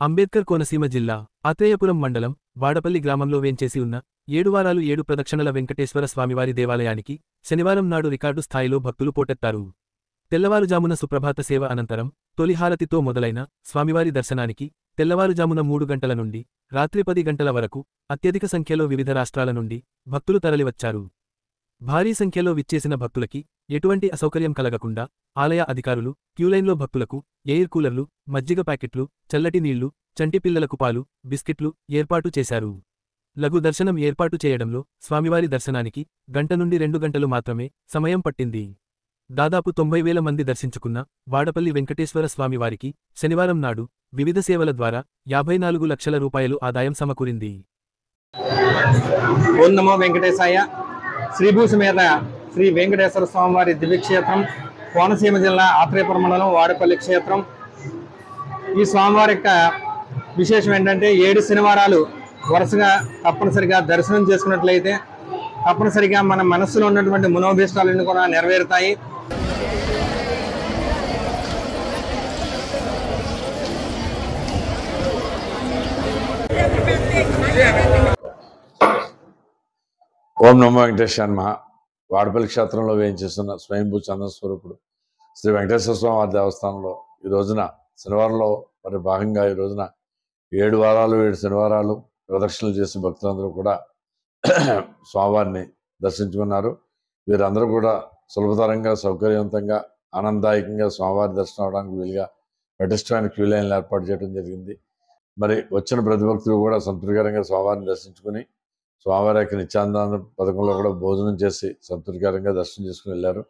అంబేద్కర్ కోనసీమ జిల్లా ఆత్రేయపురం మండలం వాడపల్లి గ్రామంలో వేంచేసి ఉన్న 7 వారాలు 7 ప్రదక్షిణల వెంకటేశ్వర స్వామివారి దేవాలయానికి శనివారం నాడు రికార్డు స్థాయిలో భక్తులు పోటెత్తారు. తెల్లవారుజామున సుప్రభాత సేవ అనంతరం తొలి హారతితో మొదలైన స్వామివారి దర్శనానికి తెల్లవారుజామున 3 గంటల నుండి రాత్రి 10 గంటల వరకు అత్యధిక సంఖ్యలో వివిధ రాష్ట్రాల నుండి భక్తులు తరలివచ్చారు. భారీ సంఖ్యలో విచ్చేసిన భక్తులకి ఎటువంటి అసౌకర్యం కలగకుండా ఆలయ అధికారులు క్యూలైన్లో భక్తులకు ఎయిర్ కూలర్లు, మజ్జిగ ప్యాకెట్లు, చల్లటి నీళ్లు, చంటి పిల్లలకు పాలు, బిస్కెట్లు ఏర్పాటు చేశారు. లఘు దర్శనం ఏర్పాటు చేయడంలో స్వామివారి దర్శనానికి గంట నుండి 2 గంటలు మాత్రమే సమయం పట్టింది. దాదాపు 90,000 మంది దర్శించుకున్న వాడపల్లి వెంకటేశ్వర స్వామివారికి శనివారం నాడు వివిధ సేవల ద్వారా 54 లక్షల రూపాయలు ఆదాయం సమకూరింది. ఓం నమో వెంకటేశాయ. శ్రీభూసమేత శ్రీ వెంకటేశ్వర స్వామివారి దివ్యక్షేత్రం కోనసీమ జిల్లా ఆత్రేయపురం మండలం వాడపల్లి క్షేత్రం. ఈ స్వామివారి యొక్క విశేషం ఏంటంటే 7 శనివారాలు వరుసగా తప్పనిసరిగా దర్శనం చేసుకున్నట్లయితే తప్పనిసరిగా మన మనస్సులో ఉన్నటువంటి మనోభీష్టాలన్నీ కూడా నెరవేరుతాయి. ఓం నమో వెంకటేశ్వర నమః. వాడపల్లి క్షేత్రంలో వేయించేస్తున్న స్వయంభూ చంద్రస్వరూపుడు శ్రీ వెంకటేశ్వర స్వామి వారి దేవస్థానంలో ఈ రోజున శనివారంలో మరి భాగంగా ఈ రోజున 7 వారాలు 7 శనివారాలు ప్రదక్షిణలు చేసి భక్తులందరూ కూడా స్వామివారిని దర్శించుకున్నారు. వీరందరూ కూడా సులభతరంగా సౌకర్యవంతంగా ఆనందదాయకంగా స్వామివారి దర్శనం అవడానికి వీలుగా పటిష్టమైన క్యూ లైన్లు ఏర్పాటు చేయడం జరిగింది. మరి వచ్చిన ప్రతి భక్తులు కూడా సంతృప్తికరంగా స్వామివారిని దర్శించుకుని స్వామివారి యొక్క నిత్యానంద పథకంలో కూడా భోజనం చేసి సంతృప్తికరంగా దర్శనం చేసుకుని వెళ్ళారు.